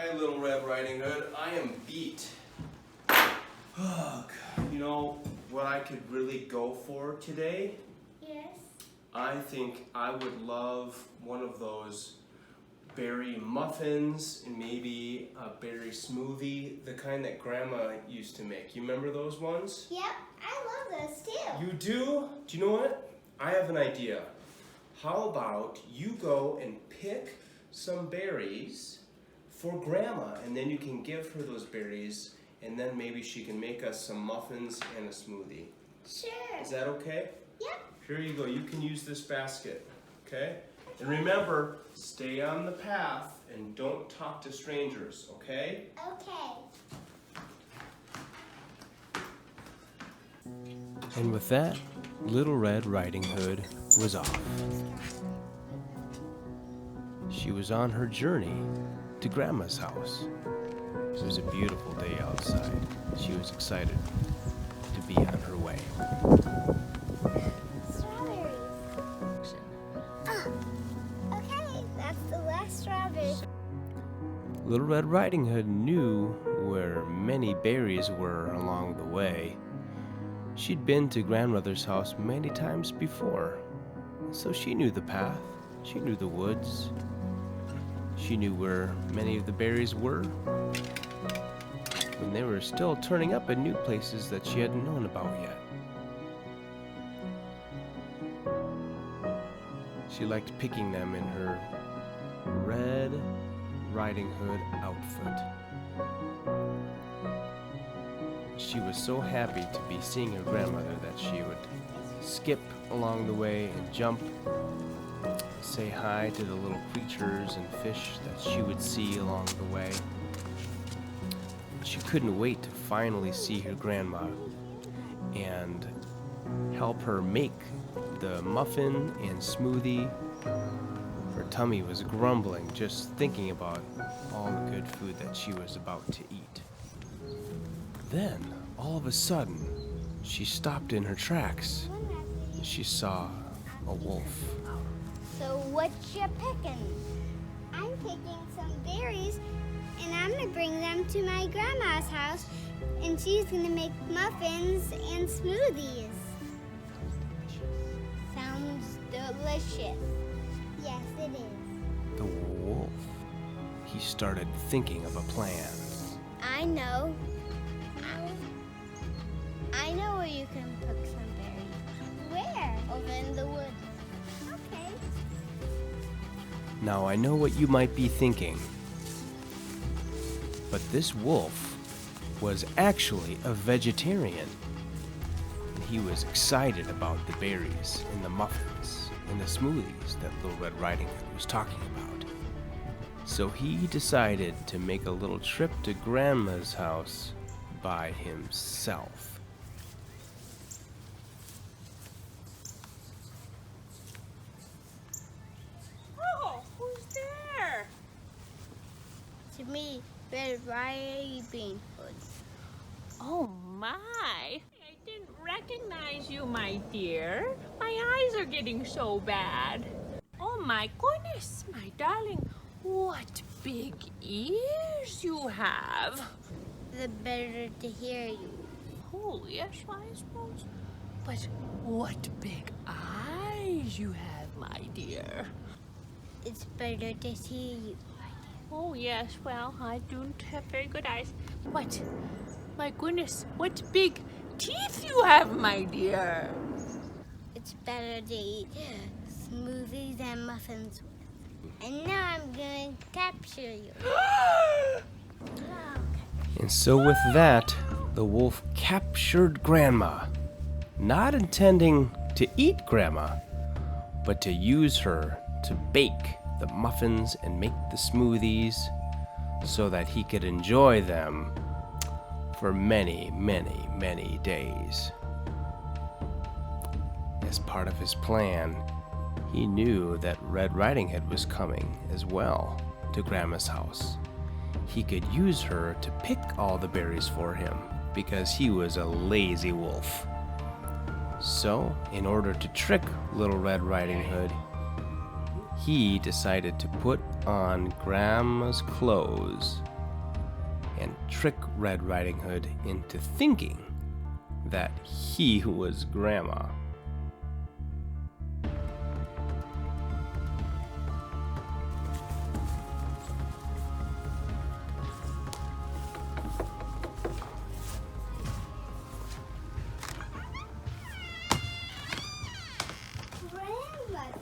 Hi, Little Red Riding Hood. I am beat. You know what I could really go for today? Yes. I think I would love one of those berry muffins and maybe a berry smoothie, the kind that Grandma used to make. You remember those ones? Yep, I love those too. You do? Do you know what? I have an idea. How about you go and pick some berries for Grandma, and then you can give her those berries, and then maybe she can make us some muffins and a smoothie. Sure. Is that okay? Yep. Here you go. You can use this basket, okay? And remember, stay on the path and don't talk to strangers, okay? Okay. And with that, Little Red Riding Hood was off. She was on her journey to Grandma's house. It was a beautiful day outside. She was excited to be on her way. Strawberries. Okay, that's the last strawberry. Little Red Riding Hood knew where many berries were along the way. She'd been to Grandmother's house many times before, so she knew the path, she knew the woods, she knew where many of the berries were, and they were still turning up in new places that she hadn't known about yet. She liked picking them in her Red Riding Hood outfit. She was so happy to be seeing her grandmother that she would skip along the way and jump, say hi to the little creatures and fish that she would see along the way. She couldn't wait to finally see her grandma and help her make the muffin and smoothie. Her tummy was grumbling just thinking about all the good food that she was about to eat. Then, all of a sudden, she stopped in her tracks. She saw a wolf. So what you picking? I'm picking some berries, and I'm gonna bring them to my grandma's house, and she's gonna make muffins and smoothies. Sounds delicious. Yes, it is. The wolf, he started thinking of a plan. I know. I know where you can pick some berries. Where? Over in the woods. Okay. Now I know what you might be thinking, but this wolf was actually a vegetarian. And he was excited about the berries and the muffins and the smoothies that Little Red Riding Hood was talking about. So he decided to make a little trip to Grandma's house by himself. To me, Red Riding Hood. Oh my! I didn't recognize you, my dear. My eyes are getting so bad. Oh my goodness, my darling. What big ears you have. The better to hear you. Oh, yes, I suppose. But what big eyes you have, my dear. It's better to see you. Oh, yes, well, I don't have very good eyes. But, my goodness, what big teeth you have, my dear. It's better to eat smoothies and muffins with. And now I'm going to capture you. And so with that, the wolf captured Grandma, not intending to eat Grandma, but to use her to bake the muffins and make the smoothies so that he could enjoy them for many, many, many days. As part of his plan, he knew that Red Riding Hood was coming as well to Grandma's house. He could use her to pick all the berries for him because he was a lazy wolf. So, in order to trick Little Red Riding Hood, he decided to put on Grandma's clothes and trick Red Riding Hood into thinking that he was Grandma. Grandmother,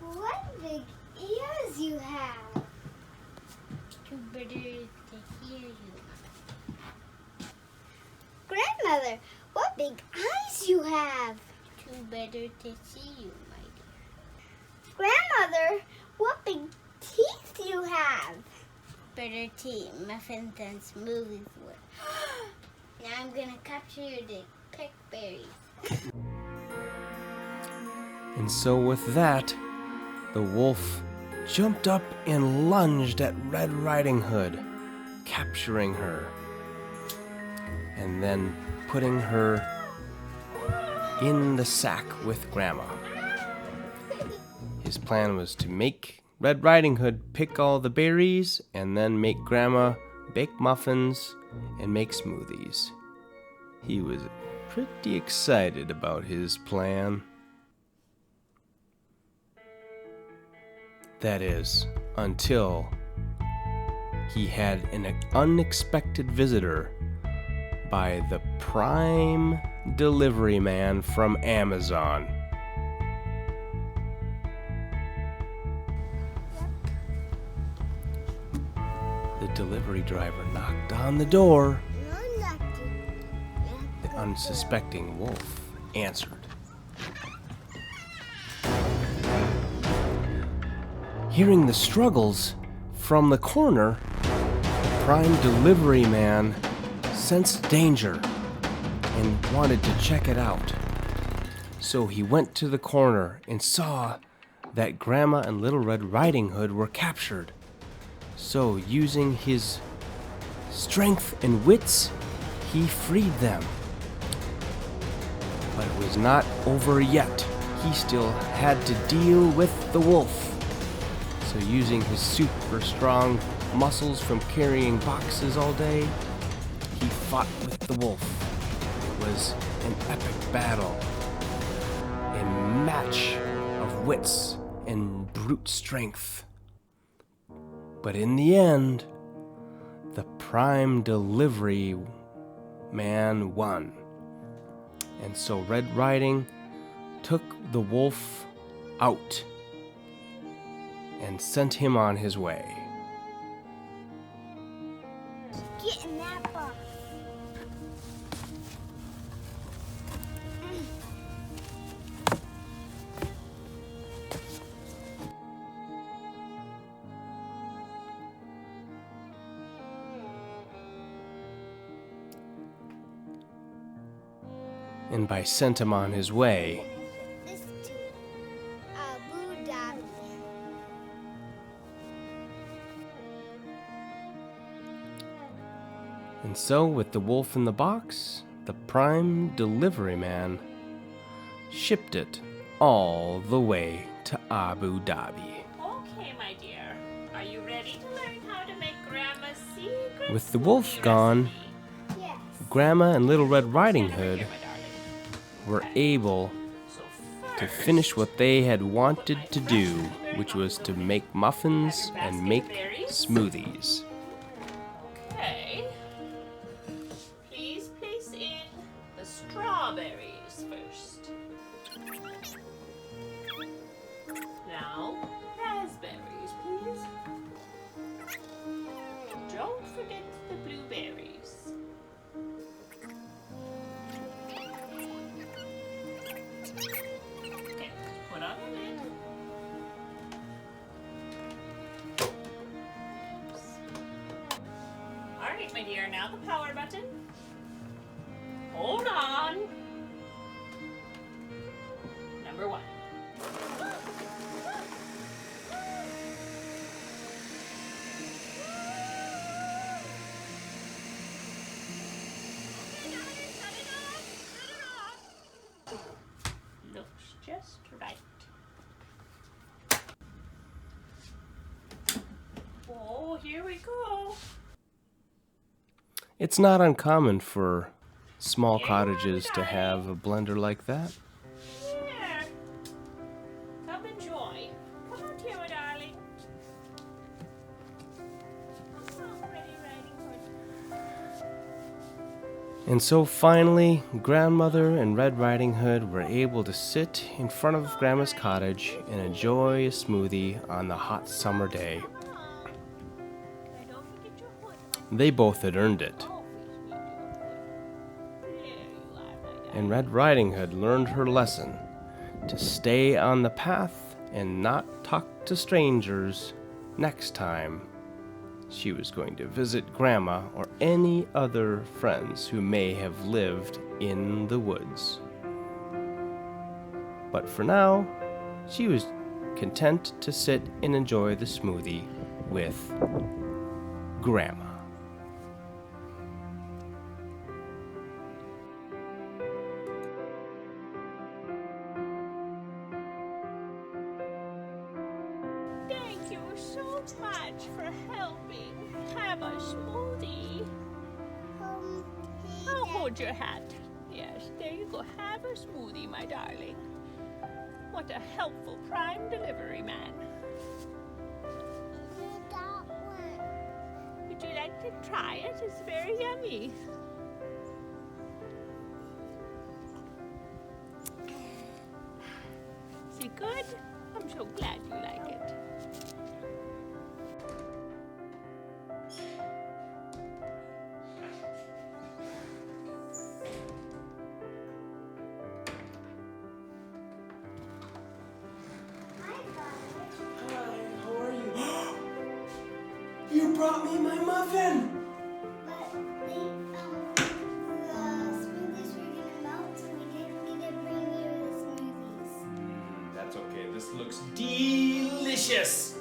what big ears you have. Too better to hear you. Grandmother, what big eyes you have. Too better to see you, my dear. Grandmother, what big teeth you have. Better tea, muffins, and smoothies would. Now I'm gonna capture you to pick berries. And so with that, the wolf jumped up and lunged at Red Riding Hood, capturing her, and then putting her in the sack with Grandma. His plan was to make Red Riding Hood pick all the berries and then make Grandma bake muffins and make smoothies. He was pretty excited about his plan. That is, until he had an unexpected visitor by the Prime Delivery Man from Amazon. The delivery driver knocked on the door. The unsuspecting wolf answered. Hearing the struggles from the corner, the Prime Delivery Man sensed danger and wanted to check it out. So he went to the corner and saw that Grandma and Little Red Riding Hood were captured. So using his strength and wits, he freed them. But it was not over yet. He still had to deal with the wolf. So using his super strong muscles from carrying boxes all day, he fought with the wolf. It was an epic battle, a match of wits and brute strength. But in the end, the Prime Delivery Man won. And so Red Riding took the wolf out and sent him on his way. Get in that box. And by sent him on his way, This to Abu Dhabi. and so with the wolf in the box, the Prime Delivery Man shipped it all the way to Abu Dhabi. Okay, my dear. Are you ready to learn how to make Grandma's secret With the wolf smoothie gone, recipe? Yes. Grandma and Little Red Riding Stand over Hood here, my darling. were able So to first, finish what they had wanted to do, which was to make muffins and make smoothies. okay. Please place in the strawberries first. Now, raspberries, please. Don't forget the blueberries. Okay, put on the lid. All right, my dear, now the power button. Hold on. Number 1. Looks just right. Oh, here we go. It's not uncommon for small cottages to have a blender like that. Here. Come enjoy. Come out here, my darling. Come on, Ready Riding Hood. And so finally, Grandmother and Red Riding Hood were able to sit in front of Grandma's cottage and enjoy a smoothie on the hot summer day. Come on. Now don't forget your hood, They both had earned it. my There you are, my darling. And Red Riding Hood learned her lesson to stay on the path and not talk to strangers next time she was going to visit Grandma or any other friends who may have lived in the woods. But for now, she was content to sit and enjoy the smoothie with Grandma. Thank you so much for helping. Have a smoothie. I'll hold your hat. Yes, there you go. Have a smoothie, my darling. What a helpful prime delivery man. Would you like to try it? It's very yummy. Is it good? I'm so glad you like it. Hi, how are you? You brought me my muffin! But the smoothies were gonna melt, so we didn't get to bring you the smoothies. That's okay, this looks delicious!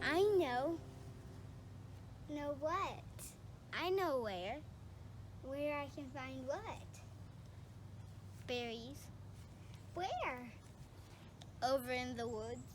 I know. Know what? I know where. Where I can find what? Berries. Where? Over in the woods.